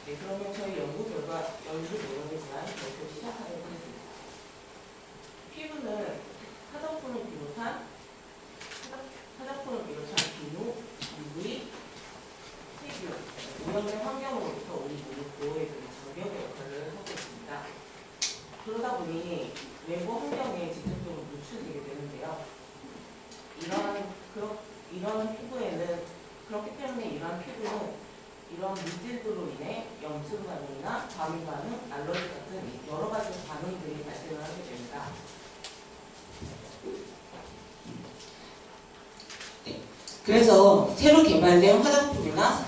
네, 그러면 저희 연구 내용에 대한 발표 시작하도록 하겠습니다. 피부는 화장품을 비롯한 비누, UV, 세균, 오염된 환경으로부터 우리 몸을 보호해주는 장벽의 역할을 하고 있습니다. 그러다 보니 외부 환경에 직접적으로 노출되게 되는데요. 그렇기 때문에 이러한 피부는 이런 물질들로 인해 염증 반응이나 과민 반응, 알러지 같은 여러 가지 반응들이 발생을 하게 됩니다. 네. 그래서 새로 개발된 화장품이나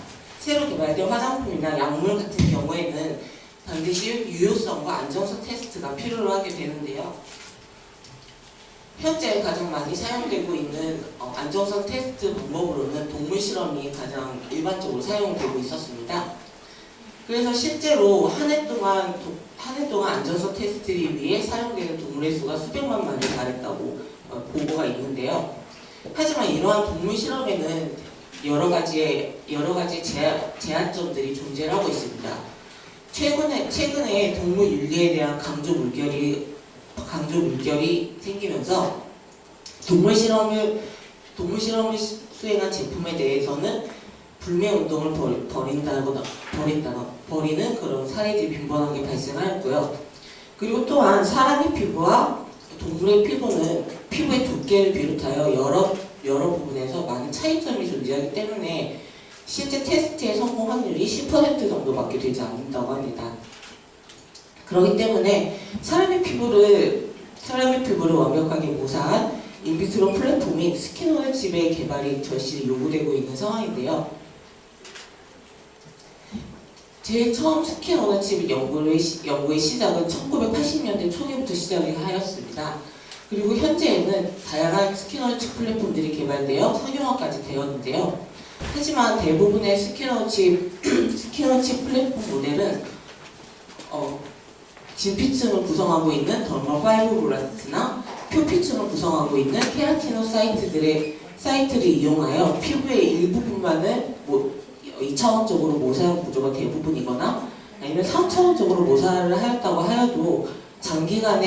약물 같은 경우에는 반드시 유효성과 안정성 테스트가 필요로 하게 되는데요. 현재 가장 많이 사용되고 있는 안정성 테스트 방법으로는 동물 실험이 가장 일반적으로 사용되고 있었습니다. 그래서 실제로 한 해 동안 안정성 테스트를 위해 사용되는 동물의 수가 수백만 마리에 달했다고 보고가 있는데요. 하지만 이러한 동물 실험에는 여러 가지 제한점들이 존재하고 있습니다. 최근에 동물 윤리에 대한 강조 물결이 생기면서 동물 실험을 수행한 제품에 대해서는 불매 운동을 벌이는 그런 사례들이 빈번하게 발생하였고요. 그리고 또한 사람의 피부와 동물의 피부는 피부의 두께를 비롯하여 여러 부분에서 많은 차이점이 존재하기 때문에 실제 테스트의 성공 확률이 10% 정도밖에 되지 않는다고 합니다. 그렇기 때문에 사람의 피부를 완벽하게 모사한 인비트로 플랫폼인 스킨오일 칩의 개발이 절실히 요구되고 있는 상황인데요. 제일 처음 스킨오일 칩 연구의 시작은 1980년대 초기부터 시작을 하였습니다. 그리고 현재에는 다양한 스킨오일 칩 플랫폼들이 개발되어 상용화까지 되었는데요. 하지만 대부분의 스킨오일 칩 플랫폼 모델은 진피층을 구성하고 있는 더멀 파이브로블라스트나 표피층을 구성하고 있는 케라티노사이트를 이용하여 피부의 일부분만을 2차원적으로 모사한 구조가 대부분이거나 아니면 3차원적으로 모사를 하였다고 하여도 장기간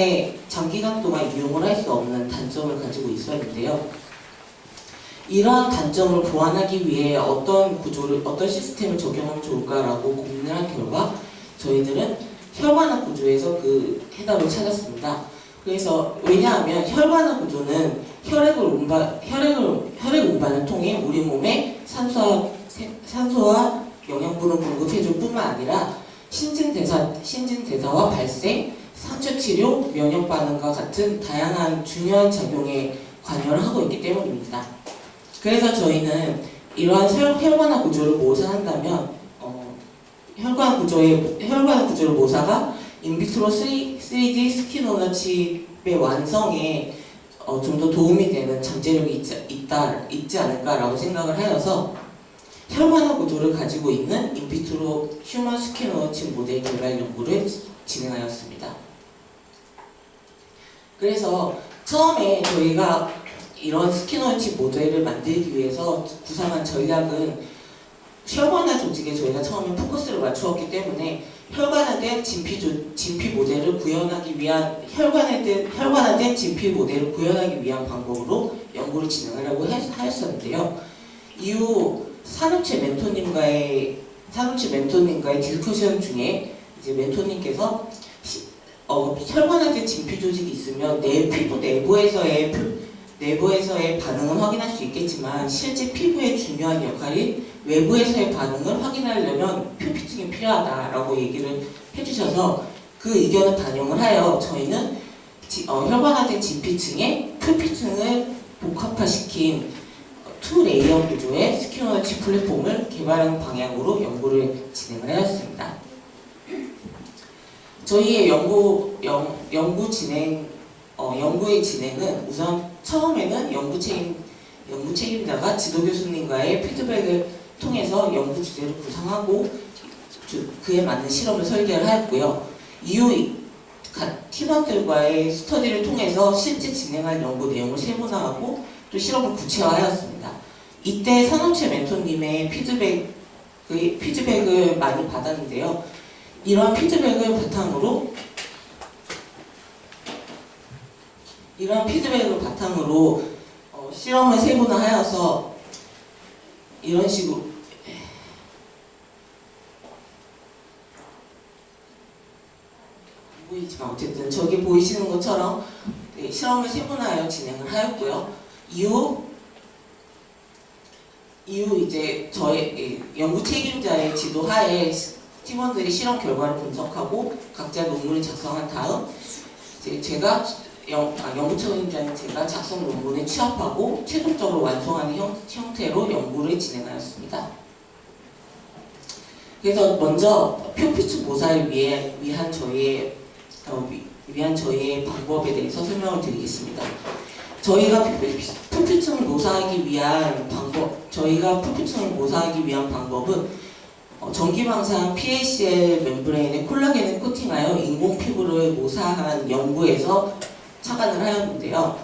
동안 이용을 할 수 없는 단점을 가지고 있었는데요. 이러한 단점을 보완하기 위해 어떤 시스템을 적용하면 좋을까라고 고민을 한 결과 저희들은 혈관화 구조에서 그 해답을 찾았습니다. 그래서 왜냐하면 혈관화 구조는 혈액 운반을 통해 우리 몸에 산소와 영양분을 공급해줄 뿐만 아니라 신진대사와 발생, 상처치료, 면역반응과 같은 다양한 중요한 작용에 관여를 하고 있기 때문입니다. 그래서 저희는 이러한 혈관화 구조를 모사한다면 혈관 구조를 모사가 인비트로 3D 스킨오일 칩의 완성에 좀 더 도움이 되는 잠재력이 있지 않을까라고 생각을 하여서 혈관화 구조를 가지고 있는 인비트로 휴먼 스킨오일 칩 모델 개발 연구를 진행하였습니다. 그래서 처음에 저희가 이런 스킨오일 칩 모델을 만들기 위해서 구상한 전략은 혈관화 조직에 저희가 처음에 포커스를 맞추었기 때문에 혈관화된 진피 모델을 구현하기 위한 방법으로 연구를 진행하려고 하였었는데요. 이후 산업체 멘토님과의 디스커션 중에 이제 멘토님께서 혈관화된 진피 조직이 있으면 내 피부 내부에서의 반응을 확인할 수 있겠지만 실제 피부의 중요한 역할인 외부에서의 반응을 확인하려면 표피층이 필요하다라고 얘기를 해주셔서 그 의견을 반영을 하여 저희는 혈관화된 진피층에 표피층을 복합화시킨 투 레이어 구조의 스킨오일 칩 플랫폼을 개발하는 방향으로 연구를 진행을 하였습니다. 저희의 연구의 진행은 우선 처음에는 연구 책임자가 지도 교수님과의 피드백을 통해서 연구 주제를 구상하고 그에 맞는 실험을 설계를 하였고요. 이후 팀원들과의 스터디를 통해서 실제 진행할 연구 내용을 세분화하고 또 실험을 구체화하였습니다. 이때 산업체 멘토님의 그 피드백을 많이 받았는데요. 이러한 피드백을 바탕으로 실험을 세분화하여서 이런 식으로 보이지만 어쨌든 저기 보이시는 것처럼 실험을 세분화하여 진행을 하였고요. 이후 이제 저의 연구 책임자의 지도하에 팀원들이 실험 결과를 분석하고 각자 논문을 작성한 다음 이제 제가 연구 책임자인 제가 작성 논문에 취합하고 최종적으로 완성하는 형태로 연구를 진행하였습니다. 그래서 먼저 표피층 모사를 위한 저희의 방법에 대해서 설명을 드리겠습니다. 저희가 표피층을 모사하기 위한 방법은 전기방사한 PACL 멤브레인에 콜라겐을 코팅하여 인공 피부를 모사한 연구에서 착안을 하였는데요.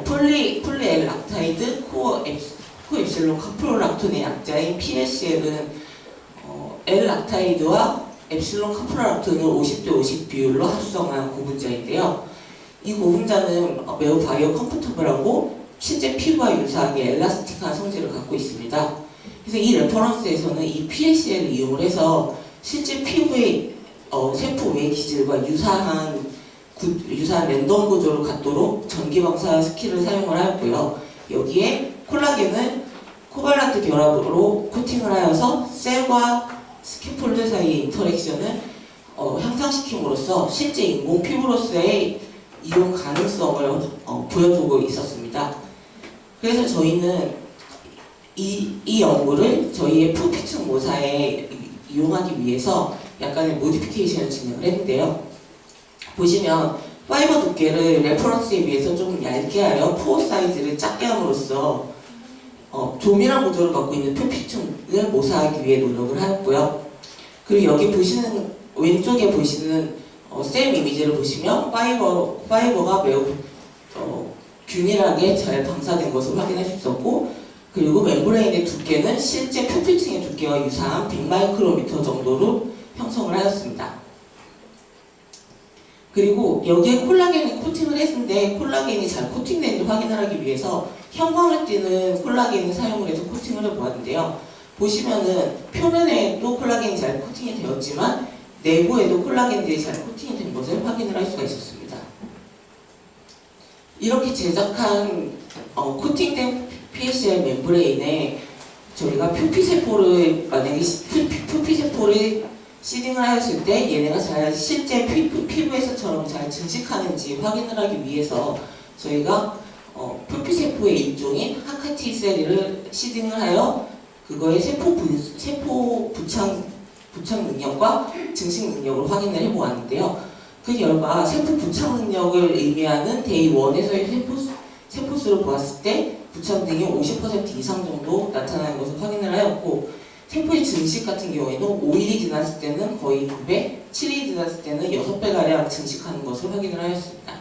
폴리엘 락타이드 코엡실론 카프로락톤의 약자인 PACL은 L-락타이드와 엡실론 카프로락톤을 50대 50 비율로 합성한 고분자인데요. 이 고분자는 매우 바이오 컴포터블하고 실제 피부와 유사하게 엘라스틱한 성질을 갖고 있습니다. 그래서 이 레퍼런스에서는 이 PACL을 이용을 해서 실제 피부의 세포 외 기질과 유사한 랜덤 구조를 갖도록 전기방사 스킬을 사용을 하였고요. 여기에 콜라겐을 코발란트 결합으로 코팅을 하여서 셀과 스캐폴드 사이의 인터랙션을 향상시킴으로써 실제 인공 피부로서의 이용 가능성을 보여주고 있었습니다. 그래서 저희는 이 연구를 저희의 표피층 모사에 이용하기 위해서 약간의 모디피케이션을 진행을 했는데요. 보시면 파이버 두께를 레퍼런스에 비해서 조금 얇게 하여 포어 사이즈를 작게 함으로써 조밀한 구조를 갖고 있는 표피층을 모사하기 위해 노력을 하였고요. 그리고 여기 보시는 왼쪽에 보시는 셀 이미지를 보시면 파이버가 매우 균일하게 잘 방사된 것을 확인할 수 있었고, 그리고 멤브레인의 두께는 실제 표피층의 두께와 유사한 100마이크로미터 정도로 형성을 하였습니다. 그리고 여기에 콜라겐을 코팅을 했는데 콜라겐이 잘 코팅된지 확인을 하기 위해서 형광을 띠는 콜라겐을 사용을 해서 코팅을 해보았는데요. 보시면은 표면에도 콜라겐이 잘 코팅이 되었지만 내부에도 콜라겐들이 잘 코팅이 된 것을 확인을 할 수가 있었습니다. 이렇게 제작한 코팅된 PACL 멤브레인에 저희가 표피세포를 만약에 표피세포를 시딩을 하였을 때 얘네가 잘 실제 피부에서처럼 잘 증식하는지 확인을 하기 위해서 저희가 표피세포의 일종인 하카티셀을 시딩을 하여 그거의 세포 부착 능력과 증식 능력을 확인을 해보았는데요. 그 결과 세포 부착 능력을 의미하는 데이 1에서의 세포수를 보았을 때 부착 능력이 50% 이상 정도 나타나는 것을 확인을 하였고, 세포의 증식 같은 경우에는 5일이 지났을 때는 거의 2배, 7일이 지났을 때는 6배가량 증식하는 것을 확인을 하였습니다.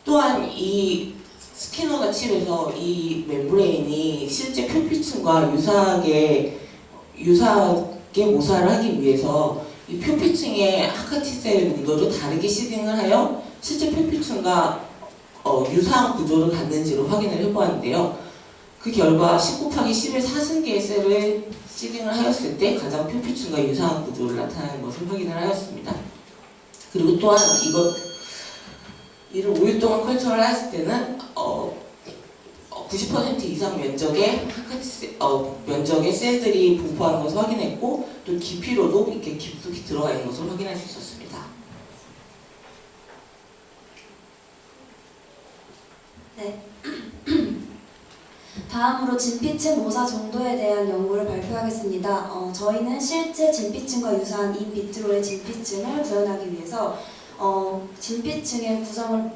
또한 이 스캐너가 칩에서 이 멤브레인이 실제 표피층과 유사하게 모사를 하기 위해서 이 표피층의 하카티셀 농도를 다르게 시딩을 하여 실제 표피층과 유사한 구조를 갖는지를 확인을 해보았는데요. 그 결과 10 곱하기 10의 4승계의 셀을 시딩을 하였을 때 가장 표피층과 유사한 구조를 나타내는 것을 확인을 하였습니다. 그리고 또한 이를 5일 동안 컬처를 하였을 때는 90% 이상 면적의 셀들이 분포하는 것을 확인했고, 또 깊이로도 이렇게 깊숙이 들어가 있는 것을 확인할 수 있었습니다. 네. 다음으로 진피층 모사 정도에 대한 연구를 발표하겠습니다. 저희는 실제 진피층과 유사한 인비트로의 진피층을 구현하기 위해서 진피층의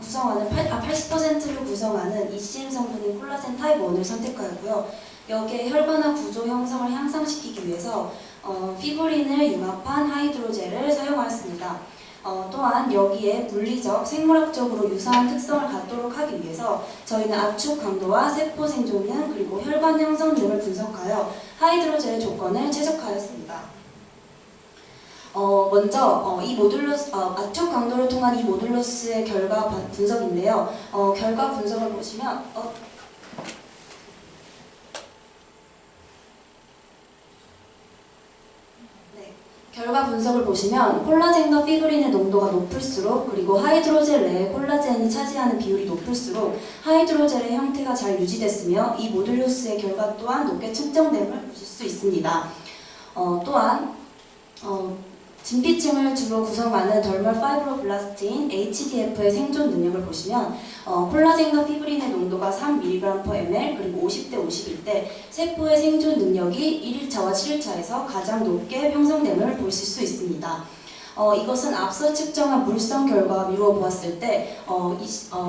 구성하는 80%를 구성하는 ECM 성분인 콜라겐 타입 1을 선택하였고요. 여기에 혈관화 구조 형성을 향상시키기 위해서 피브린을 융합한 하이드로젤을 사용하였습니다. 또한 여기에 물리적, 생물학적으로 유사한 특성을 갖도록 하기 위해서 저희는 압축 강도와 세포 생존능 그리고 혈관 형성 등을 분석하여 하이드로젤의 조건을 최적화하였습니다. 먼저 이 모듈러스 압축 강도를 통한 이 모듈러스의 결과 분석인데요. 결과 분석을 보시면 결과 분석을 보시면 콜라겐과 피브린의 농도가 높을수록 그리고 하이드로젤 내에 콜라겐이 차지하는 비율이 높을수록 하이드로젤의 형태가 잘 유지됐으며 이 모듈러스의 결과 또한 높게 측정됨을 보실 수 있습니다. 또한 진피층을 주로 구성하는 덜멀 파이브로블라스트인 HDF의 생존 능력을 보시면 콜라겐과 피브린의 농도가 3mg/ml 그리고 50대 50일 때 세포의 생존 능력이 1일차와 7일차에서 가장 높게 형성됨을 보실 수 있습니다. 이것은 앞서 측정한 물성 결과와 미루어 보았을 때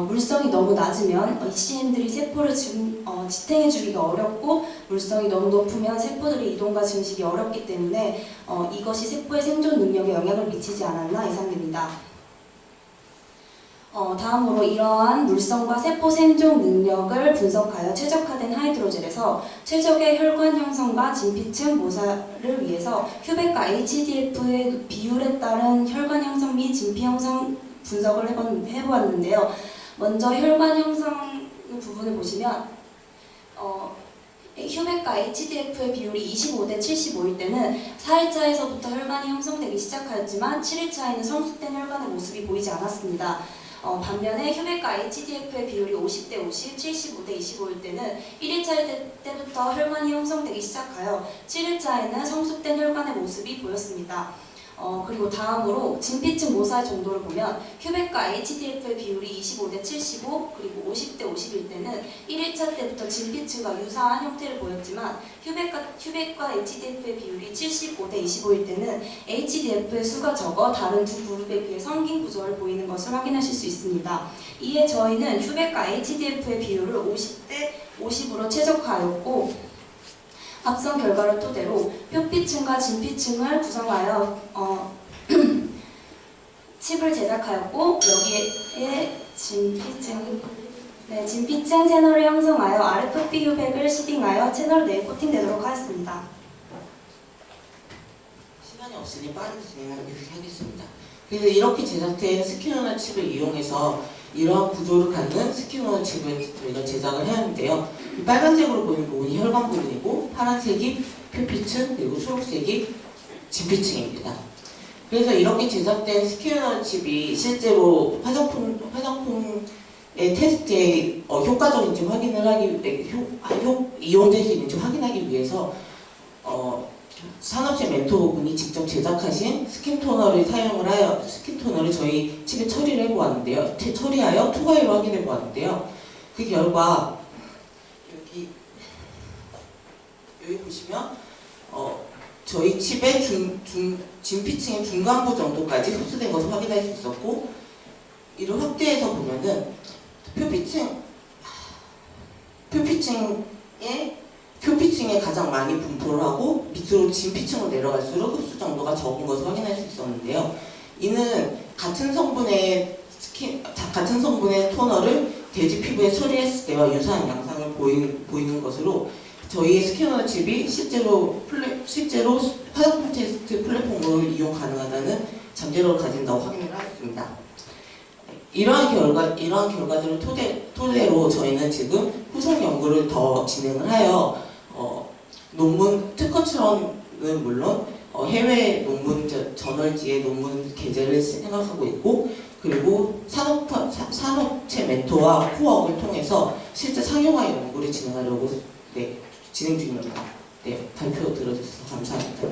물성이 너무 낮으면 ECM들이 세포를 지탱해주기가 어렵고 물성이 너무 높으면 세포들의 이동과 증식이 어렵기 때문에 이것이 세포의 생존 능력에 영향을 미치지 않았나 예상됩니다. 다음으로 이러한 물성과 세포 생존 능력을 분석하여 최적화된 하이드로젤에서 최적의 혈관 형성과 진피층 모사를 위해서 휴백과 HDF의 비율에 따른 혈관 형성 및 진피 형성 분석을 해보았는데요. 먼저 혈관 형성 부분을 보시면 휴백과 HDF의 비율이 25대 75일 때는 4일차에서부터 혈관이 형성되기 시작하였지만 7일차에는 성숙된 혈관의 모습이 보이지 않았습니다. 반면에 휴백과 HDF의 비율이 50대 50, 75대 25일 때는 1일차 때부터 혈관이 형성되기 시작하여 7일차에는 성숙된 혈관의 모습이 보였습니다. 그리고 다음으로 진피층 모사의 정도를 보면 휴백과 HDF의 비율이 25대 75 그리고 50대 50일 때는 1일차 때부터 진피층과 유사한 형태를 보였지만 휴백과 HDF의 비율이 75대 25일 때는 HDF의 수가 적어 다른 두 그룹에 비해 성긴 구조를 보이는 것을 확인하실 수 있습니다. 이에 저희는 휴백과 HDF의 비율을 50대 50으로 최적화하였고 앞선 결과를 토대로 표피층과 진피층을 구성하여 칩을 제작하였고 여기에 진피층 채널을 형성하여 RFP 휴백을 시딩하여 채널 내에 코팅되도록 하였습니다. 시간이 없으니 빠르게 진행하겠습니다. 그래서 이렇게 제작된 스키너너 칩을 이용해서 이러한 구조를 갖는 스키너너 칩을 저희가 제작을 해왔는데요. 빨간색으로 보이는 부분이 혈관 부분이고 파란색이 표피층 그리고 초록색이 진피층입니다. 그래서 이렇게 제작된 스키너너 칩이 실제로 화장품의 테스트에 효과적인지 확인을 하기 이용될 수 있는지 확인하기 위해서 산업체 멘토분이 직접 제작하신 스킨 토너를 사용을 하여 스킨 토너를 저희 칩에 처리를 해보았는데요. 처리하여 투과율을 확인해 보았는데요. 그 결과 여기 보시면 저희 칩의 진피층의 중간부 정도까지 흡수된 것을 확인할 수 있었고 이를 확대해서 보면은 표피층에 가장 많이 분포를 하고 밑으로 진피층으로 내려갈수록 흡수 정도가 적은 것을 확인할 수 있었는데요. 이는 같은 성분의 토너를 돼지 피부에 처리했을 때와 유사한 양상을 보이는 것으로 저희의 스캐너 칩이 실제로 화장품 테스트 플랫폼으로 이용 가능하다는 잠재력을 가진다고 확인을 하였습니다. 이러한 결과들을 토대로 저희는 지금 후속 연구를 더 진행을 하여 논문 특허처럼은 물론 해외 논문 저널지의 논문 게재를 생각하고 있고 그리고 산업체 멘토와 코어를 통해서 실제 상용화 연구를 진행하려고 진행 중입니다. 발표 들어주셔서 감사합니다.